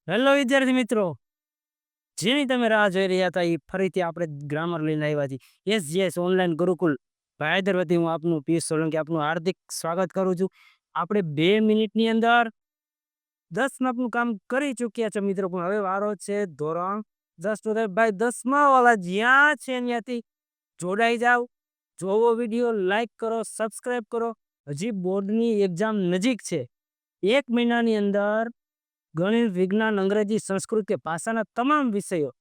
Hello વિદ્યાર્થી મિત્રો, જેની તમે રાહ જોઈ રહ્યા હતા એ ફરીથી આપણે ગ્રામર લઈને આવ્યા છીએ. યસ ઓનલાઈન ગુરુકુલ ભાઈદર વતી હું આપનું પિયુષ સોલંકી આપનું હાર્દિક સ્વાગત કરું છું. આપણે 2 મિનિટની અંદર 10 માર્કનું કામ કરી ચૂક્યા છે મિત્રો, પણ હવે વારો છે ધોરણ 10 તો ભાઈ 10મા વાળા જ્યાં છે ત્યાંથી જોડાઈ જાવ, જોવો વિડીયો, લાઈક કરો, સબસ્ક્રાઈબ કરો. હજી બોર્ડની એક્ઝામ નજીક છે. 1 મહિનાની અંદર ગણિત, વિજ્ઞાન, અંગ્રેજી, સંસ્કૃત કે ભાષાના તમામ વિષયો,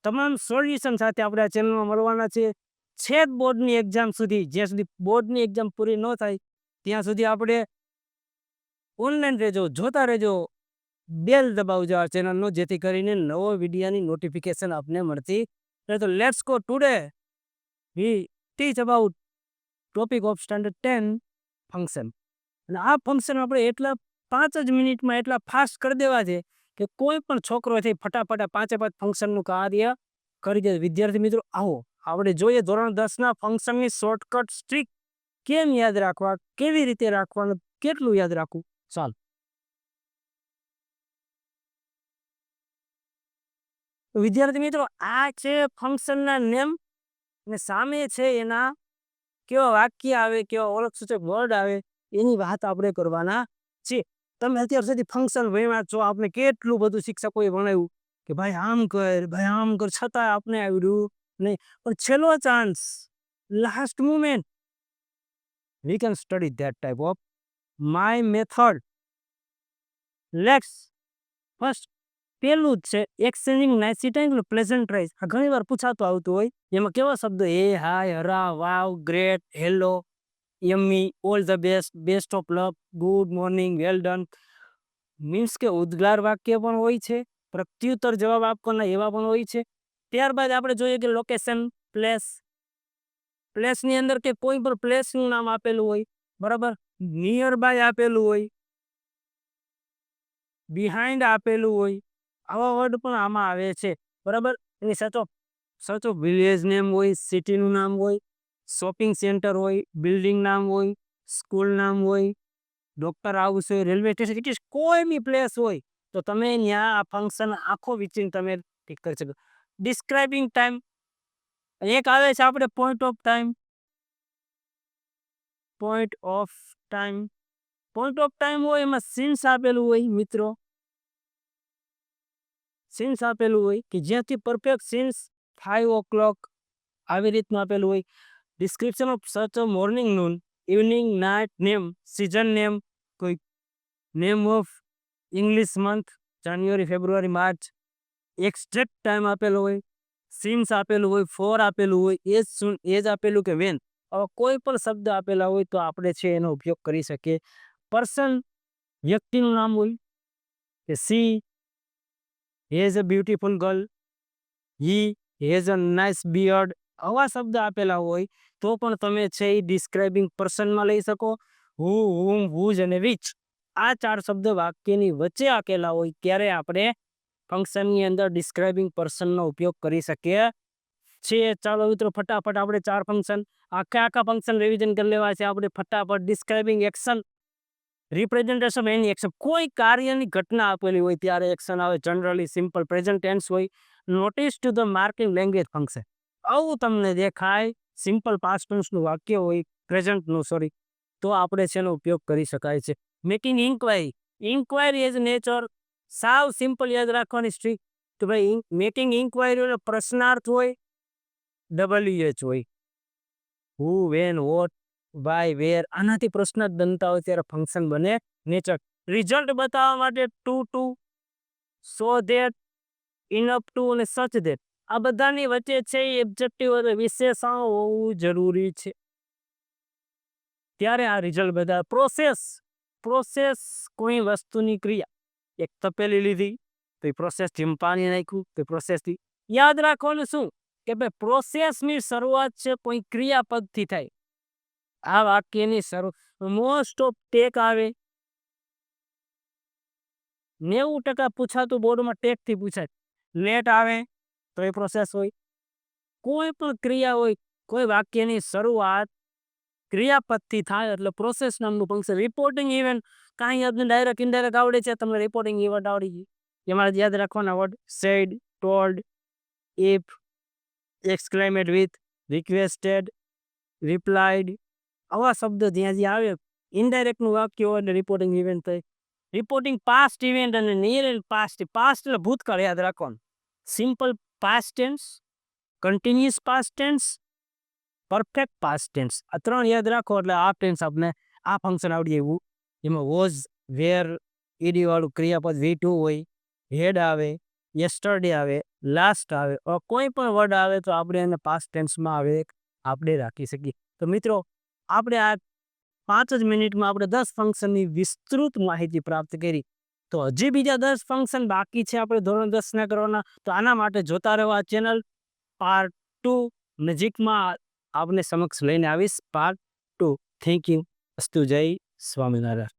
તમામ સોલ્યુશન સાથે આપણે આ ચેનલમાં મળવાના છે. છેક બોર્ડની એક્ઝામ સુધી, જ્યાં સુધી બોર્ડની એક્ઝામ પૂરી ન થાય ત્યાં સુધી આપણે ઓનલાઈન રહેજો, જોતા રહેજો, બેલ દબાવજો આ ચેનલનો, જેથી કરીને નવો વિડીયોની નોટિફિકેશન આપને મળતી રહે. તો let's go. Today we teach about topic of standard 10 function. અને આ ફંક્શન આપણે એટલા 5 જ મિનિટમાં એટલા ફાસ્ટ કરી દેવા છે કે કોઈ પણ છોકરો છે ફટાફટ 5 ફંક્શનનું કાર્ય કરી દે. વિદ્યાર્થી મિત્રો, આવો આપણે જોઈએ ધોરણ 10ના ફંક્શનની શોર્ટકટ સ્ટ્રીક કેમ યાદ રાખવા, કેવી રીતે રાખવાનું, કેટલું યાદ રાખવું. ચાલ વિદ્યાર્થી મિત્રો, આ છે ફંક્શનના નેમ અને સામે છે એના કેવા વાક્ય આવે, કેવા ઓળખ સૂચક વર્ડ આવે, એની વાત આપણે કરવાના છે. તમે અત્યાર સુધી ફંક્શન ભણ્યા છો, આપણે કેટલું બધું શિક્ષકોએ ભણાવ્યું કે ભાઈ આમ કર, ભાઈ આમ કર, છતાં આપણે આવડ્યું નહીં. પણ છેલ્લો chance, last moment, we can study that type of my method. Let's first પેલું જ છે એક્સચેન્જિંગ નાઇસી ટાઈમ પ્લેઝન્ટરાઇઝ. આ ઘણી વાર પૂછાતું આવતું હોય. એમાં કેવા શબ્દો એ, hi, hurrah, wow, great, hello, yummy, all the best, best of luck, good morning, well done. Means કે ઉદ્ગાર વાક્ય પણ હોય છે, પ્રત્યુત્તર જવાબ આપવાના એવા પણ હોય છે. ત્યારબાદ આપણે જોઈએ કે લોકેશન, પ્લેસ. પ્લેસની અંદર કે કોઈ પણ પ્લેસનું નામ આપેલું હોય, બરાબર, નિયર બાય આપેલું હોય, બિહાઇન્ડ આપેલું હોય, આવા વર્ડ પણ આમાં આવે છે, બરાબર. એની સાચો વિલેજ નેમ હોય, સિટીનું નામ હોય, શોપિંગ સેન્ટર હોય, બિલ્ડિંગ નામ હોય, સ્કૂલ નામ હોય, ડોક્ટર હાઉસ હોય, રેલવે સ્ટેશન, ઇટ ઇઝ કોઈ બી પ્લેસ હોય તો તમે ત્યાં આ ફંક્શન આખો વિચીને તમે ઠીક કરી શકો. ડિસ્ક્રાઇબિંગ ટાઈમ, એક આવે છે આપણે point of time. Point of time હોય એમાં સીન્સ આપેલું હોય મિત્રો, સીન્સ આપેલું હોય કે જ્યાંથી પરફેક્ટ સીન્સ 5 o'clock આવી રીતનું આપેલું હોય. Description of such morning, noon, evening, night, name, season name, કોઈ name of English month, January, February, March, exact time આપેલો હોય, સીન્સ આપેલું હોય, ફોર આપેલું હોય, એજ સૂન, એજ આપેલું કે વેન. હવે કોઈ પણ શબ્દ આપેલા હોય તો આપણે છે એનો ઉપયોગ કરી શકીએ. પર્સન, વ્યક્તિનું નામ હોય કે she has a beautiful girl, he has a nice beard. આવા શબ્દ આપેલા હોય તો પણ તમે છે એ ડિસ્ક્રાઇબિંગ પર્સનમાં લઈ શકો. હુ, હુમ, હુઝ અને વિચ, આ 4 શબ્દ વાક્યની વચ્ચે આપેલા હોય ત્યારે આપણે ફંક્શનની અંદર ડિસ્ક્રાઇબિંગ પર્સનનો ઉપયોગ કરી શકીએ છીએ. ચાલો મિત્રો, ફટાફટ આપણે 4 ફંક્શન, આખા ફંક્શન રિવિઝન કરી લેવા છે આપણે ફટાફટ. Describing action, representation any action, કોઈ કાર્યની ઘટના આપેલી હોય ત્યારે એક્શન આવે. જનરલી સિમ્પલ પ્રેઝન્ટ ટેન્સ હોય. Notice to the marking language function, આવું તમને દેખાય સિમ્પલ પાસ્ટ ટેન્સનું વાક્ય હોય, પ્રેઝન્ટનું સોરી, તો આપણે શેનો ઉપયોગ કરી શકાય છે. Making inquiry, inquiry as nature, સાવ સિમ્પલ યાદ રાખવાની સ્ટ્રીક તો ભાઈ મેકિંગ ઇન્ક્વાયરી પ્રશ્નાર્થ હોય, WH હોય, હુ, વેન, વોટ, વાય, વેર, આનાથી પ્રશ્ન જ બનતા હોય ત્યારે ફંક્શન બને નેચર. રિઝલ્ટ બતાવવા માટે ટુ, સો ધેટ, ઇનઅપ ટુ અને સચ ધેટ, આ બધાની વચ્ચે છે એ એબ્જેક્ટિવ વિશેષણ હોવું જરૂરી છે ત્યારે આ રિઝલ્ટ બધા. પ્રોસેસ કોઈ વસ્તુની ક્રિયા, એક તપેલી લીધી તો એ પ્રોસેસ જેમ પાણી નાખ્યું તો પ્રોસેસથી યાદ રાખવાનું શું કે ભાઈ પ્રોસેસની શરૂઆત છે કોઈ ક્રિયાપદથી થાય. આ વાક્યની શરૂ મોસ્ટ ઓફ ટેક આવે, 90% પૂછાતું બોર્ડમાં ટેકથી પૂછાય. લેટ આવે તો એ પ્રોસેસ હોય. કોઈ પણ ક્રિયા હોય, કોઈ વાક્યની શરૂઆત ક્રિયાપદથી થાય એટલે પ્રોસેસ નામનું ફંક્શન. રિપોર્ટિંગ ઇવેન્ટ, કાંઈ આપણે ડાયરેક્ટ ઇનડાયરેક્ટ આવડે છે, તમને રિપોર્ટિંગ ઇવેન્ટ આવડી ગઈ. એમાં યાદ રાખવાના word said, told, if, exclaimed with, requested, replied, આવા શબ્દો જ્યાં જ્યાં આવે ઇનડાયરેક્ટનું વાક્ય હોય એટલે રિપોર્ટિંગ ઇવેન્ટ થાય. રિપોર્ટિંગ પાસ્ટ ઇવેન્ટ અને નિયર પાસ્ટ. પાસ્ટ એટલે ભૂતકાળ યાદ રાખવાનું. Simple past tense, continuous past tense, perfect past tense. આ 3 યાદ રાખો એટલે આ ટેન્સ આપણે આ ફંક્શન આવડી આવ્યું. એમાં વોઝ, વેર, ઈડી વાળું ક્રિયાપદ V2 હોય, હેડ આવે, યસ્ટરડે આવે, લાસ્ટ આવે, કોઈ પણ વર્ડ આવે તો આપણે એને પાસ્ટ ટેન્સમાં આવે આપણે રાખી શકીએ. તો મિત્રો આપણે આ 5 જ મિનિટમાં આપણે 10 ફંક્શનની વિસ્તૃત માહિતી પ્રાપ્ત કરી. તો હજી બીજા 10 ફંક્શન બાકી છે આપણે ધોરણ 10 કરવાના. તો આના માટે જોતા રહો આ ચેનલ. પાર્ટ 2 નજીકમાં આપને સમક્ષ લઈને આવીશ. પાર્ટ 2. Thank you. અસ્તુ. જય સ્વામિનારાયણ.